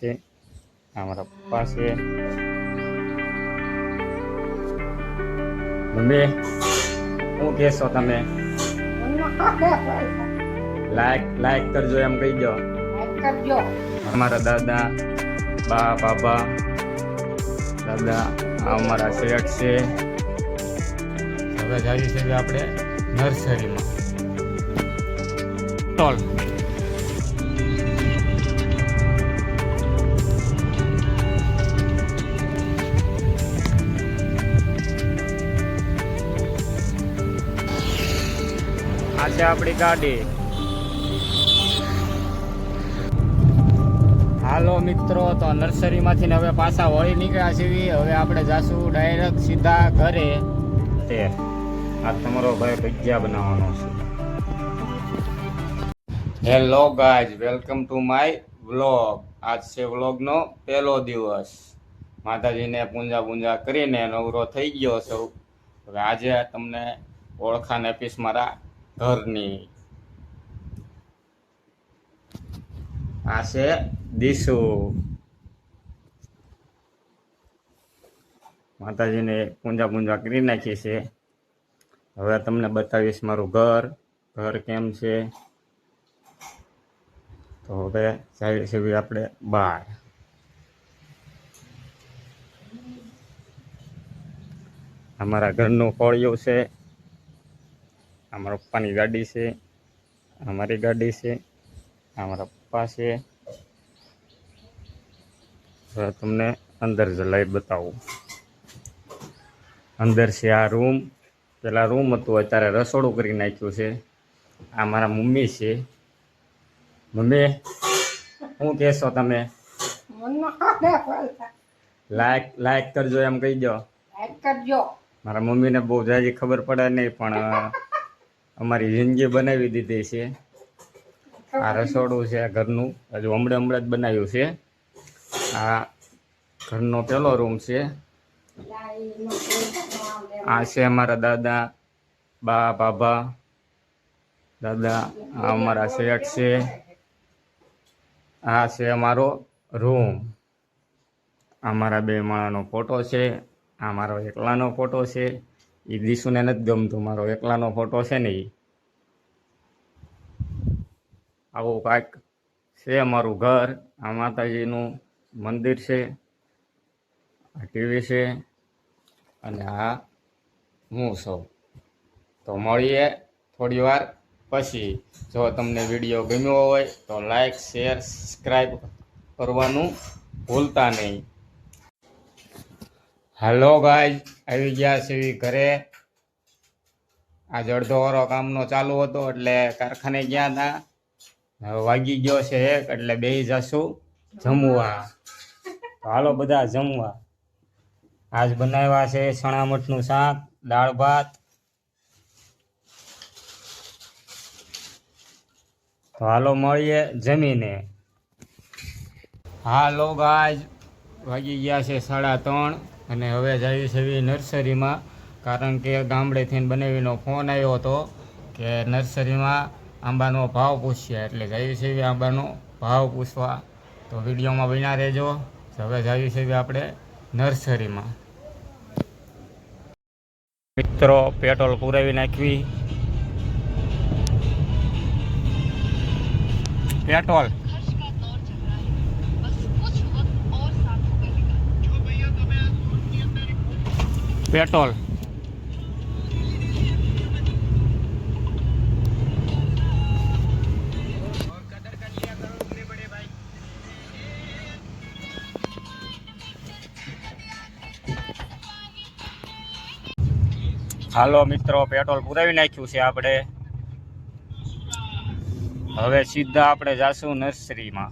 છે અમારા પપ્પા છે. મમ્મી શું કહેશો તમે? લાઈક કરજો એમ કહી દો. અમારા દાદા બા બાબા દાદા અમારા શેઠ છે. હવે જઈએ છીએ આપણે નર્સરીમાં. ટોલ આ છે આપણી ગાડી. હાલો મિત્રો, તો નર્સરીમાંથી હવે પાછા વળી નીકળ્યા છીએ. હવે આપણે જાશું ડાયરેક્ટ સીધા ઘરે. તે આ તમારો ભાઈ ભજીયા બનાવવાનો છે. Hello guys, welcome to my vlog. આજ છે વ્લોગનો પહેલો દિવસ. માતાજીને પૂંજા કરીને નવરો થઈ ગયો સૌ. હવે આજે તમને ઓળખાણ આપીશ મારા ઘરની. આ છે દીસુ. માતાજીને પૂંજા કરી નાખી છે. હવે તમને બતાવીશ મારું ઘર કેમ છે. તો હવે જઈએ છીએ આપણે બહાર. અમારા ઘરનું ફળિયું છે. અમારા પપ્પાની ગાડી છે, અમારી ગાડી છે, અમારા પપ્પા છે. હવે તમને અંદર જલાઈ બતાવું. અંદર છે આ રૂમ. પેલા રૂમ હતું, અત્યારે રસોડું કરી નાખ્યું છે. આ મારા મમ્મી છે. મમ્મી શું કહેશો તમે? લાઈક કરજો એમ કહી દો. મારા મમ્મીને બહુ જાજી ખબર પડે નહીં, પણ અમારી જિંદગી બનાવી દીધી છે. આ રસોડું છે ઘરનું, હજુ હમણાં જ બનાવ્યું છે. આ ઘરનો પેલો રૂમ છે. આ છે અમારા દાદા બા બાબા દાદા. આ અમારા શેઠ છે. આ છે અમારો રૂમ. અમારા બે માળાનો ફોટો છે. આ મારો એકલાનો ફોટો છે. એ દીસુને નથી ગમતું, મારો એકલાનો ફોટો છે ને. આવું કાંઈક છે અમારું ઘર. આ માતાજીનું મંદિર છે, આ ટીવી છે, અને આ હું છું. તો મળીએ થોડી વાર પછી. જો તમને વિડીયો ગમ્યો હોય તો લાઈક શેર સબસ્ક્રાઈબ કરવાનું ભૂલતા નહીં. હાલો ગાઈઝ, આવી ગયા છે ઘરે. આજે અડધો વારો કામનો ચાલુ હતો એટલે કારખાને ગયા હતા. હવે વાગી ગયો છે 1 એટલે બેસી જશું જમવા. તો હાલો બધા જમવા. આજ બનાવ્યા છે ચણા મઠનું શાક, દાળ ભાત. તો હાલો મળીએ જમીને. હાલો ગાઈઝ, વાગી ગયા છે 3:30 અને હવે જઈએ છીએ નર્સરીમાં. કારણ કે ગામડેથી બનાવીનો ફોન આવ્યો હતો કે નર્સરીમાં આંબાનો ભાવ પૂછ્યા, એટલે જઈએ છીએ આંબાનો ભાવ પૂછવા. તો વિડીયોમાં બન્યા રહેજો. હવે જઈએ છીએ આપણે નર્સરીમાં. મિત્રો, પેટ્રોલ પુરાવી નાખવી. પેટ્રોલ પેટ્રોલ હાલો મિત્રો, પેટ્રોલ પુરાવી નાખ્યું છે આપણે. હવે સીધા આપણે જાશું નર્સરીમાં.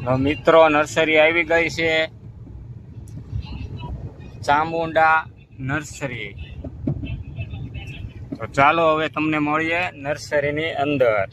તો મિત્રો નર્સરી આવી ગઈ છે, ચામુંડા નર્સરી. તો ચાલો હવે તમને મળીએ નર્સરીની અંદર.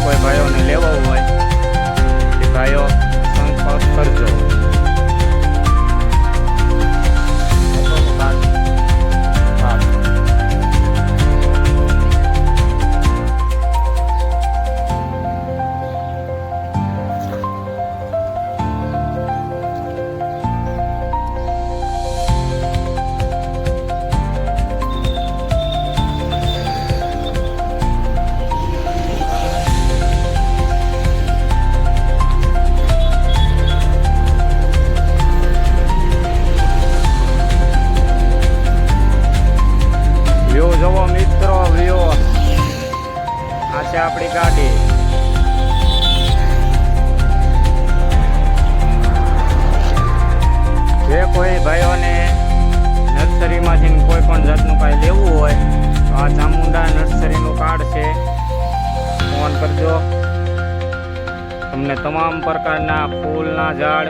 કોઈ ભાઈઓને લેવો હોય એ ભાઈઓ સંપર્ક કરજો. જુઓ મિત્રો, વ્યૂ આ છે આપણી ગાડી. જે કોઈ ભાઈઓને નર્સરીમાંથી કોઈ પણ જાતનું કાંઈ લેવું હોય તો આ ચામુંડા નર્સરીનું કાર્ડ છે, ફોન કરજો. તમને તમામ પ્રકારના ફૂલના ઝાડ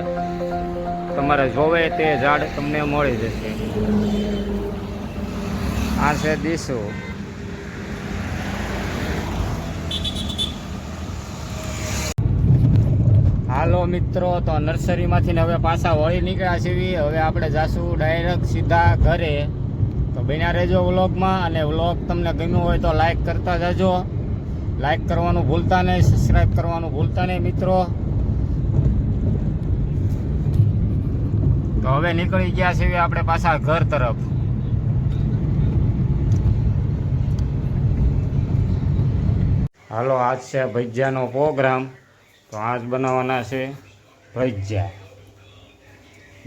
તમારે જોવે તે ઝાડ તમને મળી જશે. આ છે દીસુ. હાલો મિત્રો, તો નર્સરીમાંથી હવે પાછા વળી નીકળ્યા છીએ. હવે આપણે જાશું ડાયરેક્ટ સીધા ઘરે. તો બન્યા રહેજો વ્લોગમાં, અને વ્લોગ તમને ગમ્યો હોય તો લાઈક કરતા જજો. લાઈક કરવાનું ભૂલતા નહીં, સબસ્ક્રાઈબ કરવાનું ભૂલતા નહીં મિત્રો. તો હવે નીકળી ગયા છીએ આપણે પાછા ઘર તરફ. હાલો, આજ છે ભજીયાનો પ્રોગ્રામ. તો આજ બનાવવાના છે ભજીયા,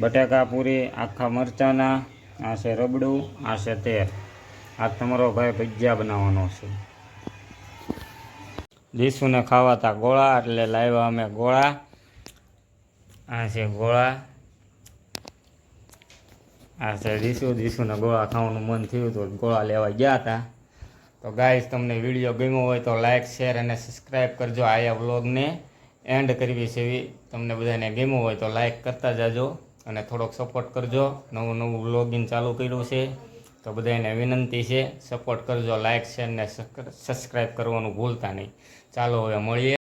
બટાકા પૂરી, આખા મરચાંના. આ છે રબડું, આ છે તેલ. આજ તમારો ભાઈ ભજીયા બનાવવાનો છે. દીસુને ખાવાતા ગોળા એટલે લાવ્યા અમે ગોળા. આ છે ગોળા, આ છે દીસુને ગોળા ખાવાનું મન થયું તો ગોળા લેવા ગયા હતા. તો ગાઈસ, તમને વિડીયો ગમ્યો હોય તો લાઈક, શેર અને સબસ્ક્રાઈબ કરજો. આ વ્લોગને એન્ડ કરવી છે એવી. તમને બધાને ગમ્યું હોય તો લાઈક કરતા જાજો અને થોડોક સપોર્ટ કરજો. નવું વ્લોગિંગ ચાલુ કર્યું છે તો બધાને વિનંતી છે, સપોર્ટ કરજો. લાઈક, શેર અને સબસ્ક્રાઈબ કરવાનું ભૂલતા નહીં. ચાલો હવે મળીએ.